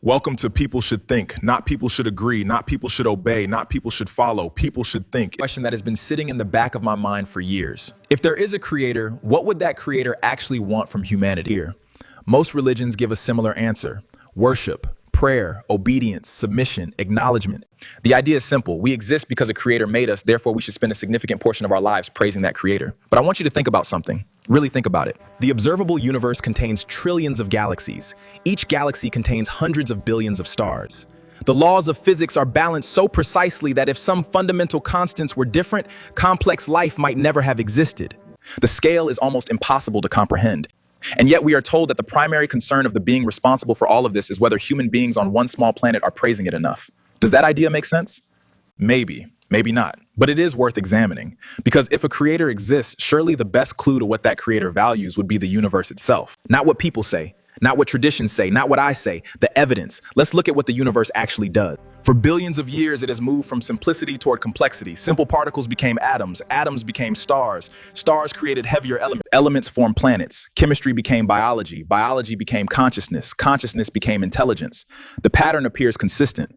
Welcome to People Should Think, not people should agree, not people should obey, not people should follow, people should think. Question that has been sitting in the back of my mind for years. If there is a creator, what would that creator actually want from humanity? Most religions give a similar answer: worship, prayer, obedience, submission, acknowledgement. The idea is simple. We exist because a creator made us, therefore we should spend a significant portion of our lives praising that creator. But I want you to think about something. Really think about it. The observable universe contains trillions of galaxies. Each galaxy contains hundreds of billions of stars. The laws of physics are balanced so precisely that if some fundamental constants were different, complex life might never have existed. The scale is almost impossible to comprehend. And yet we are told that the primary concern of the being responsible for all of this is whether human beings on one small planet are praising it enough. Does that idea make sense? Maybe, maybe not. But it is worth examining. Because if a creator exists, surely the best clue to what that creator values would be the universe itself. Not what people say, not what traditions say, not what I say, the evidence. Let's look at what the universe actually does. For billions of years, it has moved from simplicity toward complexity. Simple particles became atoms, atoms became stars, stars created heavier elements, elements formed planets, chemistry became biology, biology became consciousness, consciousness became intelligence. The pattern appears consistent.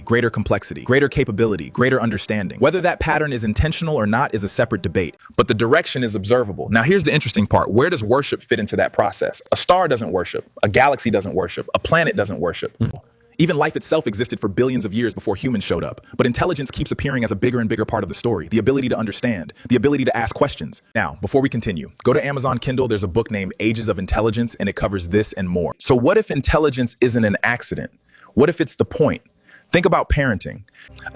Greater complexity, greater capability, greater understanding. Whether that pattern is intentional or not is a separate debate, but the direction is observable. Now here's the interesting part. Where does worship fit into that process? A star doesn't worship, a galaxy doesn't worship, a planet doesn't worship. Even life itself existed for billions of years before humans showed up. But intelligence keeps appearing as a bigger and bigger part of the story. The ability to understand, the ability to ask questions. Now, before we continue, go to Amazon Kindle. There's a book named Ages of Intelligence, and it covers this and more. So what if intelligence isn't an accident? What if it's the point? Think about parenting.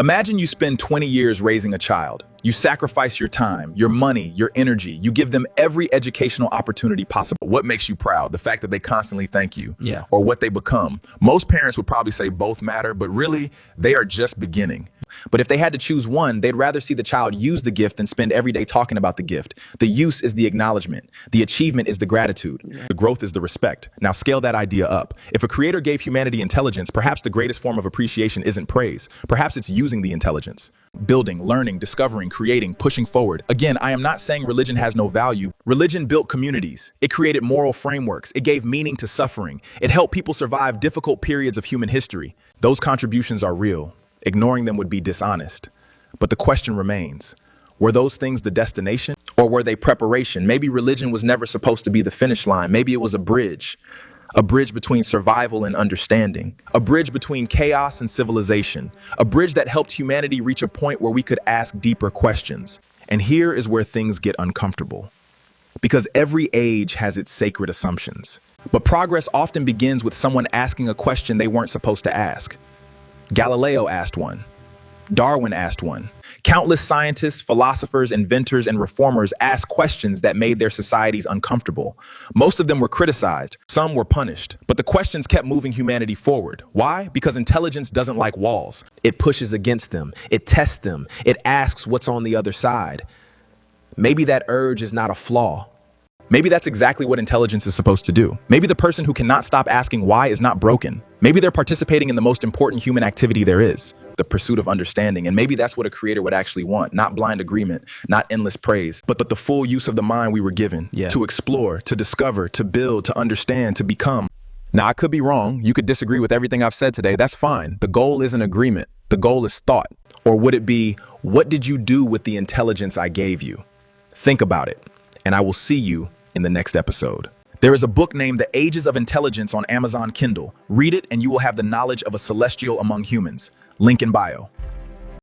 Imagine you spend 20 years raising a child. You sacrifice your time, your money, your energy. You give them every educational opportunity possible. What makes you proud? The fact that they constantly thank you, or what they become. Most parents would probably say both matter, but really, they are just beginning. But if they had to choose one, they'd rather see the child use the gift than spend every day talking about the gift. The use is the acknowledgement. The achievement is the gratitude. The growth is the respect. Now scale that idea up. If a creator gave humanity intelligence, perhaps the greatest form of appreciation isn't praise. Perhaps it's using the intelligence. Building, learning, discovering, creating, pushing forward. Again, I am not saying religion has no value. Religion built communities. It created moral frameworks. It gave meaning to suffering. It helped people survive difficult periods of human history. Those contributions are real. Ignoring them would be dishonest. But the question remains, were those things the destination or were they preparation? Maybe religion was never supposed to be the finish line. Maybe it was a bridge between survival and understanding, a bridge between chaos and civilization, a bridge that helped humanity reach a point where we could ask deeper questions. And here is where things get uncomfortable. Because every age has its sacred assumptions. But progress often begins with someone asking a question they weren't supposed to ask. Galileo asked one. Darwin asked one. Countless scientists, philosophers, inventors, and reformers asked questions that made their societies uncomfortable. Most of them were criticized. Some were punished. But the questions kept moving humanity forward. Why? Because intelligence doesn't like walls. It pushes against them. It tests them. It asks what's on the other side. Maybe that urge is not a flaw. Maybe that's exactly what intelligence is supposed to do. Maybe the person who cannot stop asking why is not broken. Maybe they're participating in the most important human activity there is, the pursuit of understanding. And maybe that's what a creator would actually want, not blind agreement, not endless praise, but the full use of the mind we were given to explore, to discover, to build, to understand, to become. Now, I could be wrong. You could disagree with everything I've said today. That's fine. The goal isn't agreement. The goal is thought. Or would it be, what did you do with the intelligence I gave you? Think about it, and I will see you in the next episode. There is a book named The Ages of Intelligence on Amazon Kindle. Read it and you will have the knowledge of a celestial among humans. Link in bio.